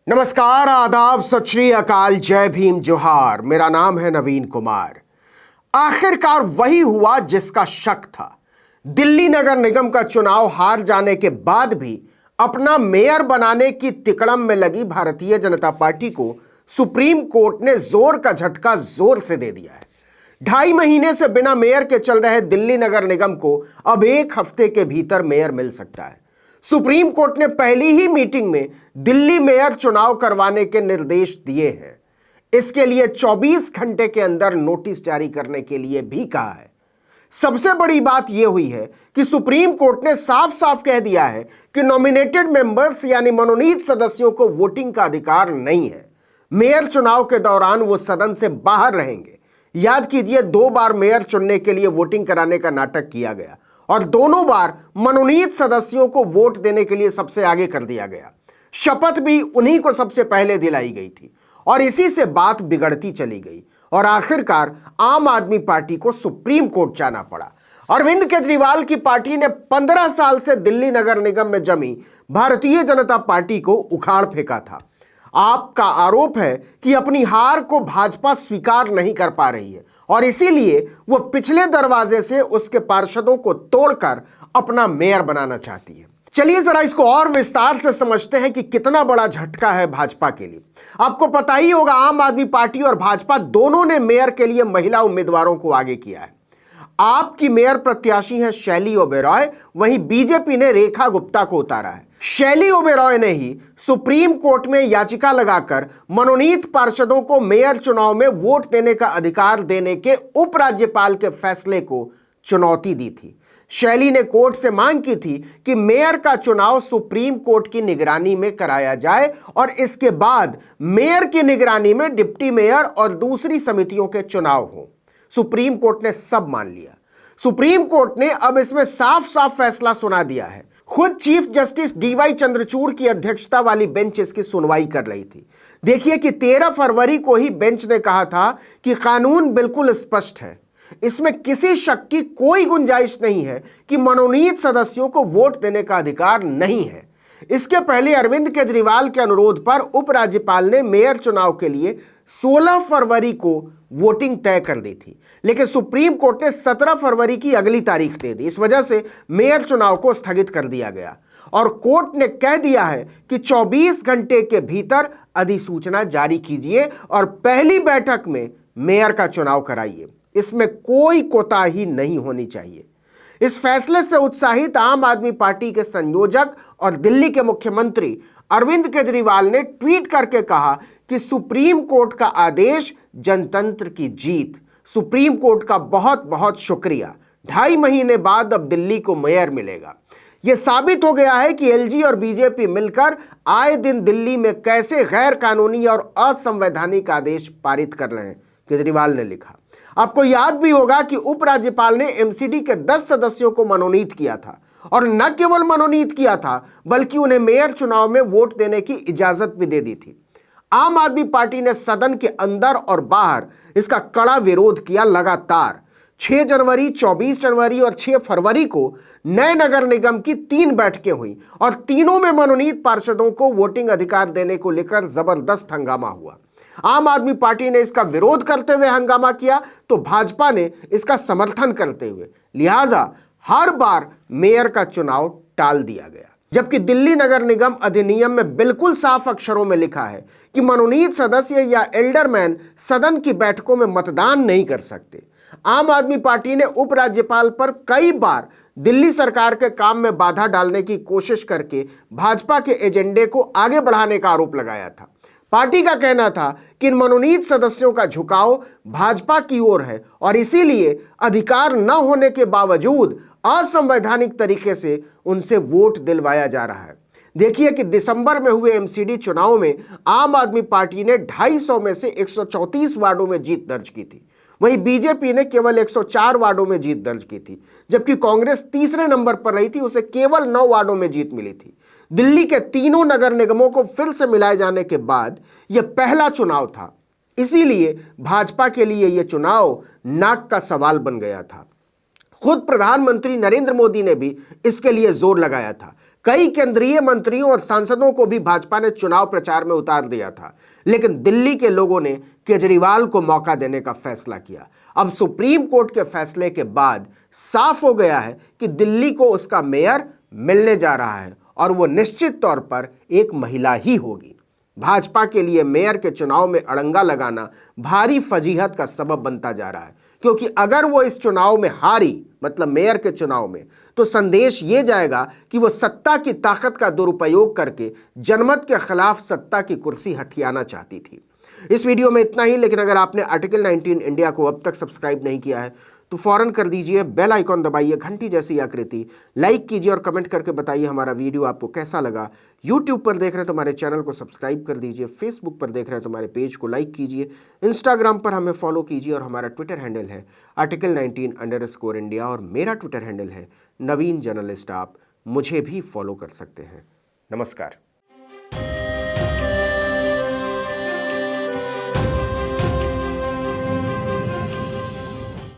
नमस्कार, आदाब, सत श्री अकाल, जय भीम, जोहार। मेरा नाम है नवीन कुमार। आखिरकार वही हुआ जिसका शक था। दिल्ली नगर निगम का चुनाव हार जाने के बाद भी अपना मेयर बनाने की तिकड़म में लगी भारतीय जनता पार्टी को सुप्रीम कोर्ट ने जोर का झटका जोर से दे दिया है। 2.5 महीने से बिना मेयर के चल रहे दिल्ली नगर निगम को अब 1 हफ्ते के भीतर मेयर मिल सकता है। सुप्रीम कोर्ट ने पहली ही मीटिंग में दिल्ली मेयर चुनाव करवाने के निर्देश दिए हैं। इसके लिए 24 घंटे के अंदर नोटिस जारी करने के लिए भी कहा है। सबसे बड़ी बात यह हुई है कि सुप्रीम कोर्ट ने साफ साफ कह दिया है कि नॉमिनेटेड मेंबर्स यानी मनोनीत सदस्यों को वोटिंग का अधिकार नहीं है। मेयर चुनाव के दौरान वो सदन से बाहर रहेंगे। याद कीजिए, 2 बार मेयर चुनने के लिए वोटिंग कराने का नाटक किया गया और दोनों बार मनोनीत सदस्यों को वोट देने के लिए सबसे आगे कर दिया गया। शपथ भी उन्हीं को सबसे पहले दिलाई गई थी और इसी से बात बिगड़ती चली गई और आखिरकार आम आदमी पार्टी को सुप्रीम कोर्ट जाना पड़ा। अरविंद केजरीवाल की पार्टी ने 15 साल से दिल्ली नगर निगम में जमी भारतीय जनता पार्टी को उखाड़ फेंका था। आपका आरोप है कि अपनी हार को भाजपा स्वीकार नहीं कर पा रही है और इसीलिए वो पिछले दरवाजे से उसके पार्षदों को तोड़कर अपना मेयर बनाना चाहती है। चलिए जरा इसको और विस्तार से समझते हैं कि कितना बड़ा झटका है भाजपा के लिए। आपको पता ही होगा, आम आदमी पार्टी और भाजपा दोनों ने मेयर के लिए महिला उम्मीदवारों को आगे किया है। आपकी मेयर प्रत्याशी है शैली ओबेरॉय, वहीं बीजेपी ने रेखा गुप्ता को उतारा है। शैली ओबेरॉय ने ही सुप्रीम कोर्ट में याचिका लगाकर मनोनीत पार्षदों को मेयर चुनाव में वोट देने का अधिकार देने के उपराज्यपाल के फैसले को चुनौती दी थी। शैली ने कोर्ट से मांग की थी कि मेयर का चुनाव सुप्रीम कोर्ट की निगरानी में कराया जाए और इसके बाद मेयर की निगरानी में डिप्टी मेयर और दूसरी समितियों के चुनाव हों। सुप्रीम कोर्ट ने सब मान लिया। सुप्रीम कोर्ट ने अब इसमें साफ साफ फैसला सुना दिया है। खुद चीफ जस्टिस डीवाई चंद्रचूड़ की अध्यक्षता वाली बेंच इसकी सुनवाई कर रही थी। देखिए कि 13 फरवरी को ही बेंच ने कहा था कि कानून बिल्कुल स्पष्ट है, इसमें किसी शक की कोई गुंजाइश नहीं है कि मनोनीत सदस्यों को वोट देने का अधिकार नहीं है। इसके पहले अरविंद केजरीवाल के अनुरोध पर उपराज्यपाल ने मेयर चुनाव के लिए 16 फरवरी को वोटिंग तय कर दी थी, लेकिन सुप्रीम कोर्ट ने 17 फरवरी की अगली तारीख दे दी। इस वजह से मेयर चुनाव को स्थगित कर दिया गया और कोर्ट ने कह दिया है कि 24 घंटे के भीतर अधिसूचना जारी कीजिए और पहली बैठक में मेयर का चुनाव कराइए। इसमें कोई कोताही नहीं होनी चाहिए। इस फैसले से उत्साहित आम आदमी पार्टी के संयोजक और दिल्ली के मुख्यमंत्री अरविंद केजरीवाल ने ट्वीट करके कहा कि सुप्रीम कोर्ट का आदेश जनतंत्र की जीत। सुप्रीम कोर्ट का बहुत बहुत शुक्रिया। 2.5 महीने बाद अब दिल्ली को मेयर मिलेगा। यह साबित हो गया है कि एलजी और बीजेपी मिलकर आए दिन दिल्ली में कैसे गैर कानूनी और असंवैधानिक आदेश पारित कर रहे हैं, केजरीवाल ने लिखा। आपको याद भी होगा कि उपराज्यपाल ने एमसीडी के 10 सदस्यों को मनोनीत किया था और न केवल मनोनीत किया था बल्कि उन्हें मेयर चुनाव में वोट देने की इजाजत भी दे दी थी। आम आदमी पार्टी ने सदन के अंदर और बाहर इसका कड़ा विरोध किया। लगातार 6 जनवरी, 24 जनवरी और 6 फरवरी को नए नगर निगम की 3 बैठकें हुई और तीनों में मनोनीत पार्षदों को वोटिंग अधिकार देने को लेकर जबरदस्त हंगामा हुआ। आम आदमी पार्टी ने इसका विरोध करते हुए हंगामा किया तो भाजपा ने इसका समर्थन करते हुए, लिहाजा हर बार मेयर का चुनाव टाल दिया गया। जबकि दिल्ली नगर निगम अधिनियम में बिल्कुल साफ अक्षरों में लिखा है कि मनोनीत सदस्य या एल्डरमैन सदन की बैठकों में मतदान नहीं कर सकते। आम आदमी पार्टी ने उपराज्यपाल पर कई बार दिल्ली सरकार के काम में बाधा डालने की कोशिश करके भाजपा के एजेंडे को आगे बढ़ाने का आरोप लगाया था। पार्टी का कहना था कि इन मनोनीत सदस्यों का झुकाव भाजपा की ओर है और इसीलिए अधिकार न होने के बावजूद असंवैधानिक तरीके से उनसे वोट दिलवाया जा रहा है। देखिए कि दिसंबर में हुए एमसीडी चुनाव में आम आदमी पार्टी ने 250 में से 134 वार्डों में जीत दर्ज की थी, वहीं बीजेपी ने केवल 104 वार्डों में जीत दर्ज की थी, जबकि कांग्रेस तीसरे नंबर पर रही थी, उसे केवल 9 वार्डों में जीत मिली थी। दिल्ली के तीनों नगर निगमों को फिर से मिलाए जाने के बाद यह पहला चुनाव था, इसीलिए भाजपा के लिए यह चुनाव नाक का सवाल बन गया था। खुद प्रधानमंत्री नरेंद्र मोदी ने भी इसके लिए जोर लगाया था। कई केंद्रीय मंत्रियों और सांसदों को भी भाजपा ने चुनाव प्रचार में उतार दिया था, लेकिन दिल्ली के लोगों ने केजरीवाल को मौका देने का फैसला किया। अब सुप्रीम कोर्ट के फैसले के बाद साफ हो गया है कि दिल्ली को उसका मेयर मिलने जा रहा है और वो निश्चित तौर पर एक महिला ही होगी। भाजपा के लिए मेयर के चुनाव में अड़ंगा लगाना भारी फजीहत का सबब बनता जा रहा है, क्योंकि अगर वो इस चुनाव में हारी, मतलब मेयर के चुनाव में, तो संदेश ये जाएगा कि वो सत्ता की ताकत का दुरुपयोग करके जनमत के खिलाफ सत्ता की कुर्सी हथियाना चाहती थी। इस वीडियो में इतना ही, लेकिन अगर आपने आर्टिकल 19 इंडिया को अब तक सब्सक्राइब नहीं किया है तो फौरन कर दीजिए, बेल आइकॉन दबाइए, घंटी जैसी आकृति, लाइक कीजिए और कमेंट करके बताइए हमारा वीडियो आपको कैसा लगा। यूट्यूब पर देख रहे हैं तो हमारे चैनल को सब्सक्राइब कर दीजिए, फेसबुक पर देख रहे हैं तो हमारे पेज को लाइक कीजिए, इंस्टाग्राम पर हमें फॉलो कीजिए और हमारा ट्विटर हैंडल है आर्टिकल 19_इंडिया और मेरा ट्विटर हैंडल है नवीन जर्नलिस्ट। आप मुझे भी फॉलो कर सकते हैं। नमस्कार।